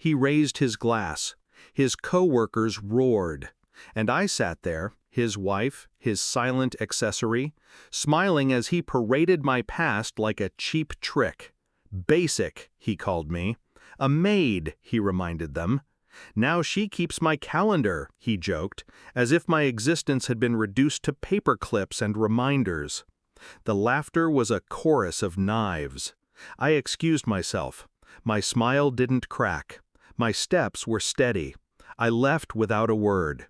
He raised his glass. His coworkers roared. And I sat there, his wife, his silent accessory, smiling as he paraded my past like a cheap trick. Basic, he called me. A maid, he reminded them. Now she keeps my calendar, he joked, as if my existence had been reduced to paper clips and reminders. The laughter was a chorus of knives. I excused myself. My smile didn't crack. My steps were steady. I left without a word.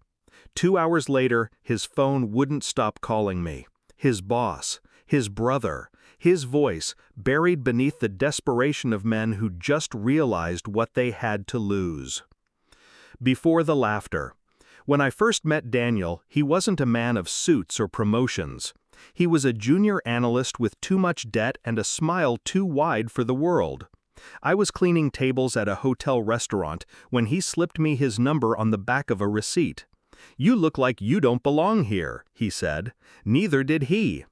2 hours later, his phone wouldn't stop calling me. His boss, his brother, his voice buried beneath the desperation of men who just realized what they had to lose. Before the laughter. When I first met Daniel, he wasn't a man of suits or promotions. He was a junior analyst with too much debt and a smile too wide for the world. I was cleaning tables at a hotel restaurant when he slipped me his number on the back of a receipt. "You look like you don't belong here," he said. Neither did he.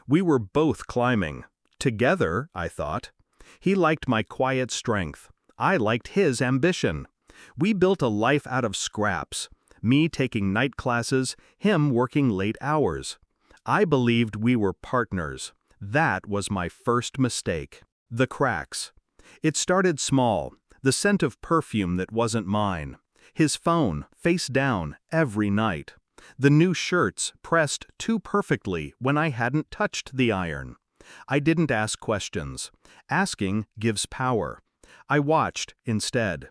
We were both climbing. Together, I thought. He liked my quiet strength. I liked his ambition. We built a life out of scraps. Me taking night classes, him working late hours. I believed we were partners. That was my first mistake. The cracks. It started small, the scent of perfume that wasn't mine. His phone, face down, every night. The new shirts pressed too perfectly when I hadn't touched the iron. I didn't ask questions. Asking gives power. I watched instead.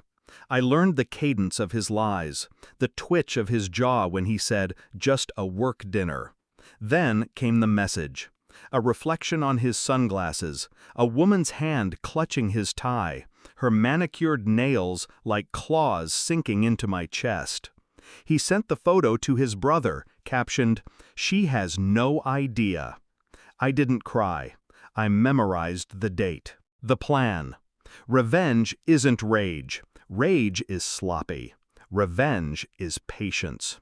I learned the cadence of his lies, the twitch of his jaw when he said, "Just a work dinner." Then came the message. A reflection on his sunglasses, a woman's hand clutching his tie, her manicured nails like claws sinking into my chest. He sent the photo to his brother, captioned, "She has no idea." I didn't cry. I memorized the date. The plan. Revenge isn't rage. Rage is sloppy. Revenge is patience.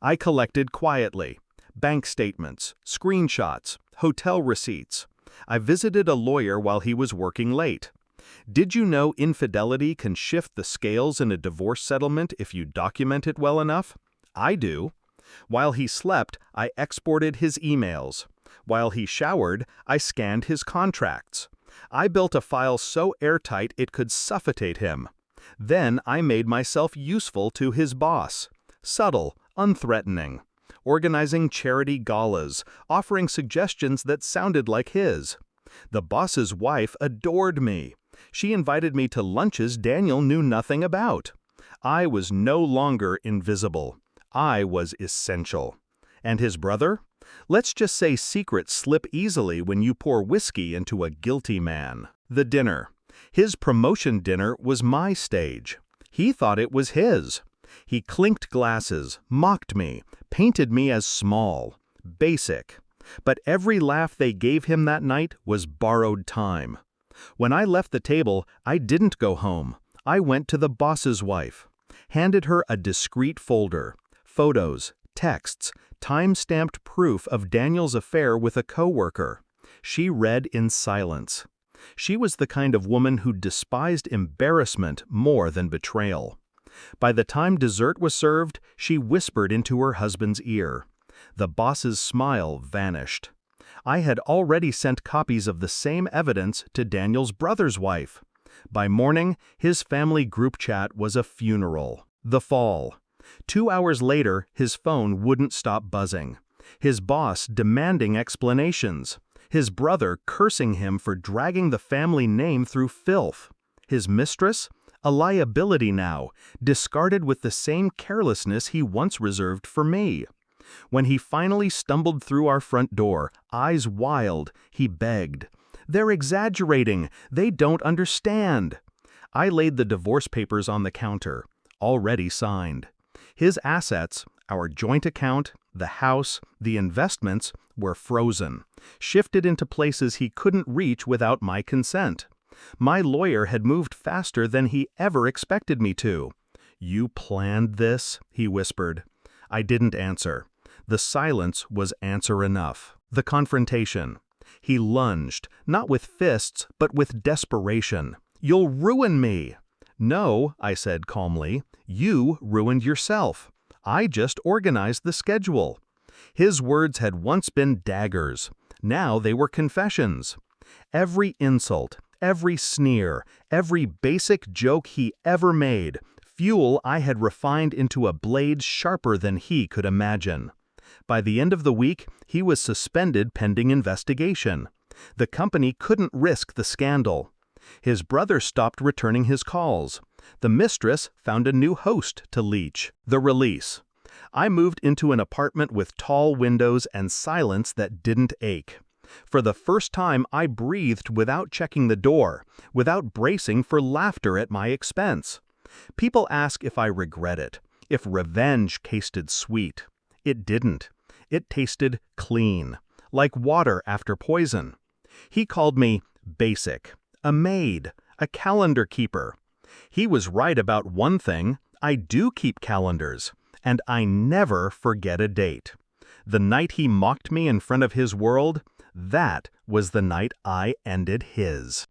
I collected quietly. Bank statements, screenshots, hotel receipts. I visited a lawyer while he was working late. Did you know infidelity can shift the scales in a divorce settlement if you document it well enough? I do. While he slept, I exported his emails. While he showered, I scanned his contracts. I built a file so airtight it could suffocate him. Then I made myself useful to his boss. Subtle, unthreatening. Organizing charity galas, offering suggestions that sounded like his. The boss's wife adored me. She invited me to lunches Daniel knew nothing about. I was no longer invisible. I was essential. And his brother? Let's just say secrets slip easily when you pour whiskey into a guilty man. The dinner. His promotion dinner was my stage. He thought it was his. He clinked glasses, mocked me, painted me as small, basic. But every laugh they gave him that night was borrowed time. When I left the table, I didn't go home. I went to the boss's wife, handed her a discreet folder, photos, texts, time-stamped proof of Daniel's affair with a coworker. She read in silence. She was the kind of woman who despised embarrassment more than betrayal. By the time dessert was served, she whispered into her husband's ear. The boss's smile vanished. I had already sent copies of the same evidence to Daniel's brother's wife. By morning, his family group chat was a funeral. The fall. 2 hours later, his phone wouldn't stop buzzing. His boss demanding explanations. His brother cursing him for dragging the family name through filth. His mistress? A liability now, discarded with the same carelessness he once reserved for me. When he finally stumbled through our front door, eyes wild, he begged, "They're exaggerating. They don't understand." I laid the divorce papers on the counter, already signed. His assets, our joint account, the house, the investments, were frozen, shifted into places he couldn't reach without my consent. My lawyer had moved faster than he ever expected me to. "You planned this?" he whispered. I didn't answer. The silence was answer enough. The confrontation. He lunged, not with fists, but with desperation. "You'll ruin me!" "No," I said calmly, "you ruined yourself. I just organized the schedule." His words had once been daggers. Now they were confessions. Every insult, every sneer, every basic joke he ever made, fuel I had refined into a blade sharper than he could imagine. By the end of the week, he was suspended pending investigation. The company couldn't risk the scandal. His brother stopped returning his calls. The mistress found a new host to leech. The release. I moved into an apartment with tall windows and silence that didn't ache. For the first time, I breathed without checking the door, without bracing for laughter at my expense. People ask if I regret it, if revenge tasted sweet. It didn't. It tasted clean, like water after poison. He called me basic, a maid, a calendar keeper. He was right about one thing: I do keep calendars, and I never forget a date. The night he mocked me in front of his world, that was the night I ended his.